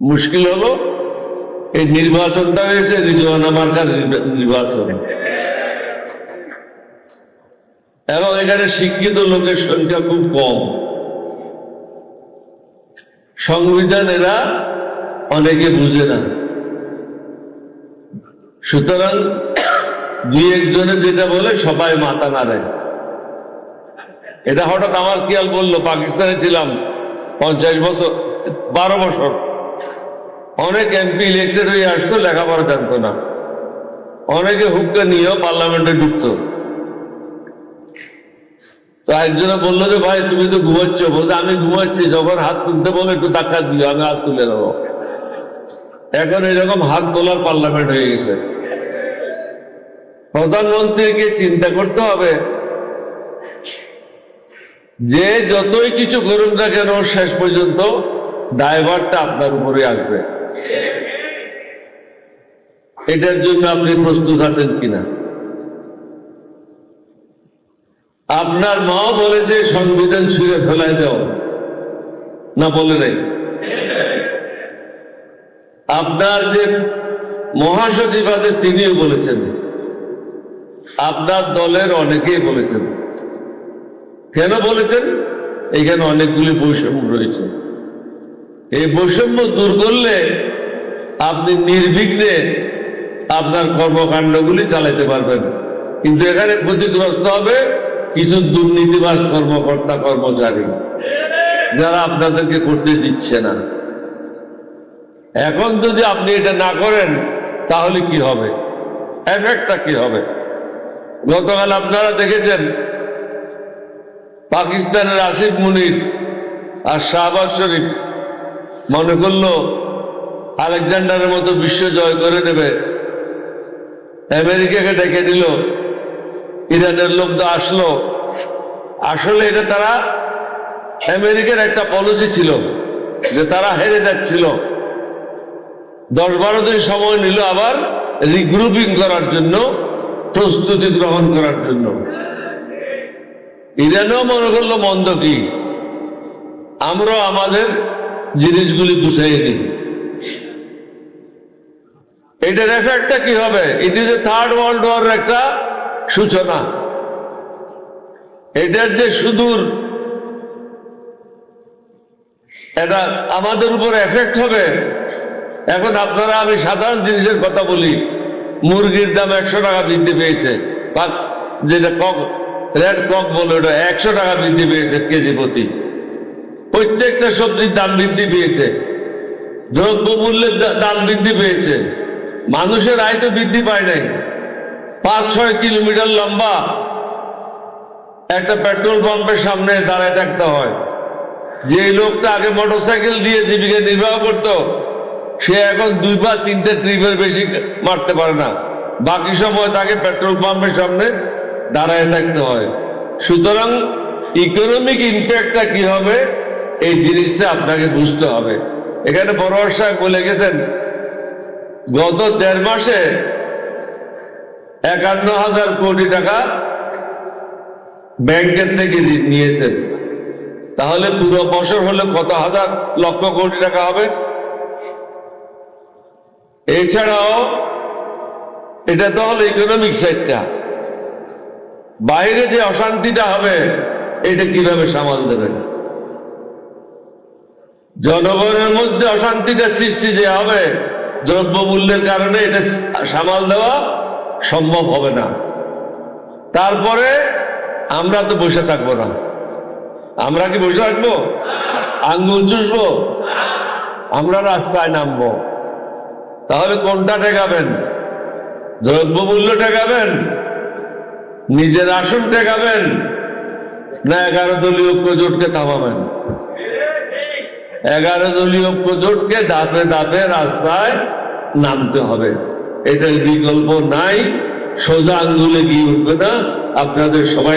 মুশকিল হলো এই নির্বাচনটা হয়েছে রিজওয়ানা মার্কার নির্বাচন, এবং এখানে শিক্ষিত লোকের সংখ্যা খুব কম। সংবিধান এরা অনেকে বুঝে না, সুতরাং দুই একজনে যেটা বলে সবাই মাথা নাড়ে। এটা হঠাৎ আমার খেয়াল বললো, পাকিস্তানে ছিলাম 50 বছর 12 বছর, অনেক এমপি ইলেক্টেড হয়ে আসতো, লেখাপড়া জানতো না, অনেকে হুক্কা নিয়েও পার্লামেন্টে ঢুকতো। তো একজনে বললো যে ভাই তুমি তো ঘুমাচ্ছ, বলতে আমি ঘুমাচ্ছি, যখন হাত তুলতে বলে একটু ধাক্কা দিও, আমি হাত তুলে নেবো। এখন এরকম হাত তোলার পার্লামেন্ট হয়ে গেছে। প্রধানমন্ত্রীকে চিন্তা করতে হবে যে যতই কিছু করুন না কেন শেষ পর্যন্ত দায়ভারটা আপনার উপরে আসবে। এটার জন্য আপনি প্রস্তুত আছেন কিনা? আপনার মাও বলেছে সংবিধান ছুঁড়ে ফেলাই দাও, না বলে নাই? আপনার যে মহাসচিব আছে তিনিও বলেছেন, আপনার দলের অনেকেই বলেছেন। কেন বলেছেন? এখানে অনেকগুলি বৈষম্য রয়েছে, এই বৈষম্য দূর করলে আপনি নির্বিঘ্নে আপনার কর্মকাণ্ডগুলি চালাতে পারবেন। কিন্তু এখানে ক্ষতিগ্রস্ত হবে কিছু দুর্নীতিবাজ কর্মকর্তা কর্মচারী, যারা আপনাদেরকে করতে দিচ্ছে না। এখন যদি আপনি এটা না করেন তাহলে কি হবে, এফেক্টটা কি হবে? গতকাল আপনারা দেখেছেন পাকিস্তানের আসিফ মুনির আর শাহবাজ শরীফ মনে করলো আলেকজান্ডারের মতো বিশ্ব জয় করে নেবে, আমেরিকাকে ডেকে দিল, ইরানের লোক তো আসলো। আসলে এটা তারা আমেরিকার একটা পলিসি ছিল যে তারা হেরে যাচ্ছিল, 10-12 দিন সময় নিল আবার রিগ্রুপিং করার জন্য, প্রস্তুতি গ্রহণ করার জন্য। ইরানও মনে করলো মন্দ কি, আমরাও আমাদের জিনিসগুলি গুছাইয়ে দিই। এটার এফেক্টটা কি হবে? It is a third world war একটা সূচনা। এটার যে সুদূর এটা আমাদের উপর এফেক্ট হবে। এখন আপনারা, আমি সাধারণ জিনিসের কথা বলি, মুরগির দাম 100 টাকা বৃদ্ধি পেয়েছে, যেটা কক, রেড কক বলে, ওটা 100 টাকা বৃদ্ধি পেয়েছে কেজি প্রতি। প্রত্যেকটা সবজির দাম বৃদ্ধি পেয়েছে, দ্রব্যমূল্যের দাম বৃদ্ধি পেয়েছে, মানুষের আয় তো বৃদ্ধি পায় নাই। 5-6 কিলোমিটার লম্বা একটা পেট্রোল পাম্পের সামনে দাঁড়ায় থাকতে হয়। যে লোকটা আগে মোটরসাইকেল দিয়ে জীবিকা নির্বাহ করত, সে এখন 2 বা 3টে ট্রিপের বেশি মারতে পারে না, বাকি সময় তাকে পেট্রোল পাম্পের সামনে দাঁড়ায় থাকতে হয়। সুতরাং ইকোনমিক ইম্প্যাক্টটা কি হবে এই জিনিসটা আপনাকে বুঝতে হবে। এখানে বড়োয়ার সাহেব বলে গেছেন গত 1.5 মাসে 51,000 কোটি টাকা ব্যাংকের থেকে নিয়েছেন। তাহলে পুরো বছর হলে কত হাজার লক্ষ কোটি টাকা হবে? এছাড়াও এটা তো হলো ইকোনমিক সাইডটা, বাইরে যে অশান্তিটা হবে এটা কিভাবে সামাল দেবেন? জনগণের মধ্যে অশান্তিটা সৃষ্টি যে হবে দ্রব্যমূল্যের কারণে, এটা সামাল দেওয়া সম্ভব হবে না। তারপরে আমরা তো বসে থাকবো না। আমরা কি বসে থাকবো? আঙ্গুল চুষবো? আমরা রাস্তায় নামবো। তাহলে কোনটা ঠেকাবেন? দ্রব্যমূল্য ঠেকাবেন, নিজের আসন ঠেকাবেন, না 11 দলীয় ঐক্য জোটকে থামাবেন? 11 দলীয় ঐক্য জোটকে ধাপে ধাপে রাস্তায় নামতে হবে, এটার বিকল্প নাই। সোজা আঙ্গুলে গিয়ে উঠবে না। আপনাদের সবাই